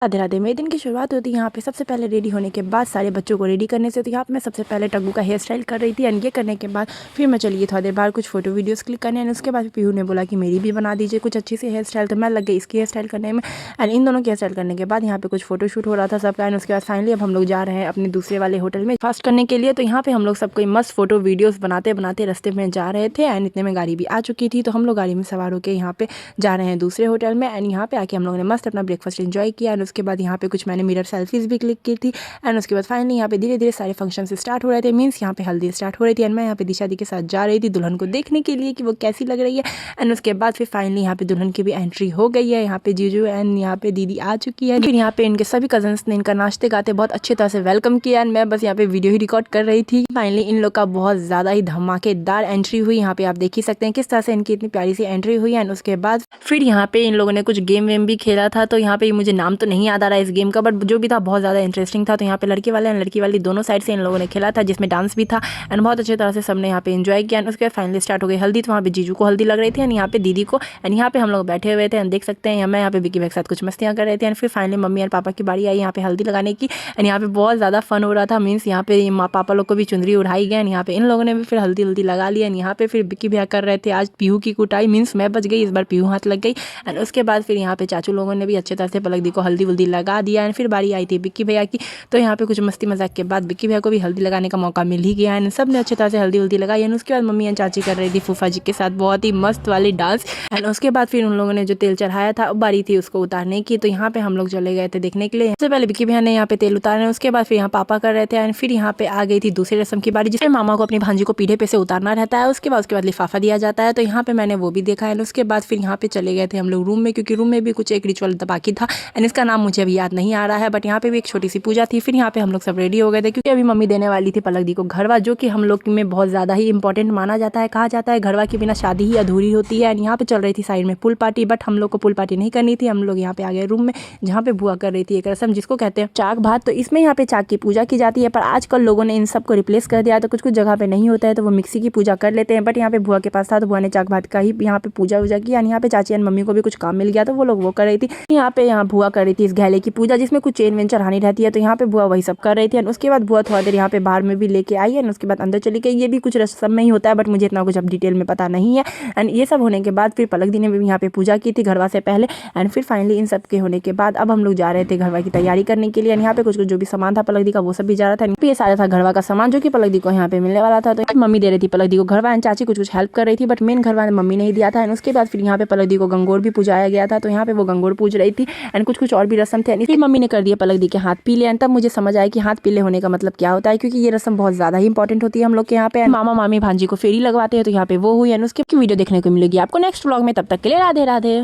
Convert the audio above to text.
राधे राधे। मेरे दिन की शुरुआत होती है यहाँ पे सबसे पहले रेडी होने के बाद सारे बच्चों को रेडी करने से। तो यहाँ पे मैं सबसे पहले टग्गू का हेयर स्टाइल कर रही थी एंड ये करने के बाद फिर मैं चली थोड़ी देर बाहर कुछ फोटो वीडियोस क्लिक करने एंड उसके बाद पीहू ने बोला कि मेरी भी बना दीजिए कुछ अच्छी सी हेयर स्टाइल। तो मैं लग गई इसकी हेयर स्टाइल करने में एंड इन दोनों की हेयर स्टाइल करने के बाद यहाँ पे कुछ फोटो शूट हो रहा था सबका एंड उसके बाद फाइनली अब हम लोग जा रहे हैं अपने दूसरे वाले होटल में फास्ट करने के लिए। तो यहाँ पे हम लोग सबको मस्त फोटो वीडियोस बनाते बनाते रास्ते में जा रहे थे एंड इतने में गाड़ी भी आ चुकी थी। तो हम लोग गाड़ी में सवार होकर यहाँ पे जा रहे हैं दूसरे होटल में एंड यहाँ पे आके हम लोगों ने मस्त अपना ब्रेकफास्ट एंजॉय किया एंड उसके बाद यहाँ पे कुछ मैंने मिरर सेल्फीज भी क्लिक की थी एंड उसके बाद फाइनली यहाँ पे धीरे धीरे सारे फंक्शन स्टार्ट हो रहे थे। मीन्स यहाँ पे हल्दी स्टार्ट हो रही थी एंड मैं यहाँ पे दिशा दी के साथ जा रही थी दुल्हन को देखने के लिए कि वो कैसी लग रही है। एंड उसके बाद फिर फाइनली यहाँ पे दुल्हन की भी एंट्री हो गई है। यहाँ पे जीजू एंड यहाँ पे दीदी आ चुकी है। फिर यहाँ पे इनके सभी कजन्स ने इनका नाचते गाते बहुत अच्छी तरह से वेलकम किया एंड मैं बस यहाँ पे वीडियो ही रिकॉर्ड कर रही थी। फाइनली इन लोग का बहुत ज़्यादा ही धमाकेदार एंट्री हुई। यहाँ पे आप देख ही सकते हैं किस तरह से इनकी इतनी प्यारी सी एंट्री हुई। एंड उसके बाद फिर यहाँ पे इन लोगों ने कुछ गेम वेम भी खेला था। तो यहाँ पे मुझे नाम तो नहीं याद आ रहा है इस गेम का, बट जो भी था बहुत ज़्यादा इंटरेस्टिंग था। तो यहाँ पे लड़के वाले एंड लड़की वाली दोनों साइड से इन लोगों ने खेला था जिसमें डांस भी था एंड बहुत अच्छी तरह से सबने यहाँ पे एंजॉय किया। एंड उसके बाद फाइनली स्टार्ट हो गई हल्दी। तो वहाँ पे जीजू को हल्दी लग रही थी एंड यहाँ पे दीदी को एंड यहाँ पे हम लोग बैठे हुए थे एंड देख सकते हैं मैं यहाँ पे विक्की भाई के साथ कुछ मस्तियाँ कर रहे थे। एंड फिर फाइनली मम्मी और पापा की बारी आई यहाँ पे हल्दी लगाने की एंड यहाँ पे बहुत ज़्यादा फन हो रहा था। मीन्स यहाँ पे माँ पापा लोग को भी चुंदरी उड़ाई गई एंड यहाँ पे इन लोगों ने भी फिर हल्दी लगा लिया एंड यहाँ पे फिर विक्की भैया कर रहे थे आज पीहू की कुटाई। मीन्स मैं बच गई, इस बार पीहू हाथ लग गई। एंड उसके बाद फिर यहाँ पे चाचू लोगों ने भी अच्छे तरह से पलक दी को हल्दी लगा दिया एंड फिर बारी आई थी विक्की भैया की। तो यहाँ पे कुछ मस्ती मजाक के बाद विक्की भैया को भी हल्दी लगाने का मौका मिल ही गया एंड सब ने अच्छी तरह से हल्दी लगाई। एंड उसके बाद मम्मी एंड चाची कर रही थी फूफा जी के साथ बहुत ही मस्त वाली डांस। एंड उसके बाद फिर उन लोगों ने जो तेल चढ़ाया था बारी थी उसको उतारने की। तो यहाँ पे हम लोग चले गए थे देखने के लिए। सबसे पहले विक्की भैया ने यहाँ पे तेल उतारे, उसके बाद फिर यहाँ पापा कर रहे थे एंड फिर यहाँ पे आ गई थी दूसरी रस्म की बारी जिसमें मामा को अपनी भांजी को पीढ़े पे से उतारना रहता है। उसके बाद लिफाफा दिया जाता है। तो यहाँ पे मैंने वो भी देखा एंड उसके बाद फिर यहाँ पे चले गए थे हम लोग रूम में क्योंकि रूम में भी कुछ एक रिचुअल बाकी था एंड इसका नाम मुझे अभी याद नहीं आ रहा है, बट यहाँ पे भी एक छोटी सी पूजा थी। फिर यहाँ पे हम लोग सब रेडी हो गए थे क्योंकि अभी मम्मी देने वाली थी पलक दी को घरवा, जो कि हम लोग में बहुत ज़्यादा ही इंपॉर्टेंट माना जाता है। कहा जाता है घरवा के बिना शादी ही अधूरी होती है। एंड यहाँ पे चल रही थी साइड में पूल पार्टी, बट हम लोग को पूल पार्टी नहीं करनी थी। हम लोग यहाँ पे आ गए रूम में जहाँ पे बुआ कर रही थी एक रस्म जिसको कहते हैं चाक भात। तो इसमें यहाँ पे चाक की पूजा की जाती है, पर आजकल लोगों ने इन सब को रिप्लेस कर दिया। तो कुछ कुछ जगह पे नहीं होता है तो वो मिक्सी की पूजा कर लेते हैं, बट यहाँ पे बुआ के पास था तो बुआ ने चाक भात का ही यहाँ पे पूजा किया। यहाँ पे चाची एंड मम्मी को भी कुछ काम मिल गया तो वो लोग वो कर रही थी। यहाँ बुआ कर रही थी इस घैले की पूजा जिसमें कुछ चेन वेन चढ़ानी रहती है। तो यहाँ पे बुआ वही सब कर रही थी एंड उसके बाद बुआ थोड़ा देर यहाँ पे बाहर में भी लेके आई एंड उसके बाद अंदर चली गई। ये भी कुछ रस्म में ही होता है, बट मुझे इतना कुछ अब डिटेल में पता नहीं है। एंड ये सब होने के बाद फिर पलक दी ने भी यहाँ पे पूजा की थी घरवा से पहले। एंड फिर फाइनली इन सब के होने के बाद अब हम लोग जा रहे थे घरवा की तैयारी करने के लिए। यहाँ पे कुछ जो भी सामान था पलक दी का वो सब भी जा रहा था। ये सारा था घरवा का सामान जो कि पलक दी को यहाँ पे मिलने वाला था। तो मम्मी दे रही थी पलक दी को घरवा एंड चाची कुछ हेल्प कर रही थी, बट मेन घरवा ने मम्मी नहीं दिया था। एंड उसके बाद फिर यहाँ पे पलक दी को गंगोर भी पूजाया गया था। तो यहाँ पे वो गंगोर पूज रही थी एंड कुछ और भी रस्म थे। फिर मम्मी ने कर दिया पलक दी के हाथ पीले एंड तब मुझे समझ आया कि हाथ पीले होने का मतलब क्या होता है, क्योंकि ये रस्म बहुत ज्यादा ही इंपॉर्टेंट होती है हम लोग के यहाँ पे। मामा मामी भांजी को फेरी लगवाते हैं तो यहाँ पे वो हुई एंड उसकी वीडियो देखने को मिलेगी आपको नेक्स्ट व्लॉग में। तब तक के लिए राधे राधे।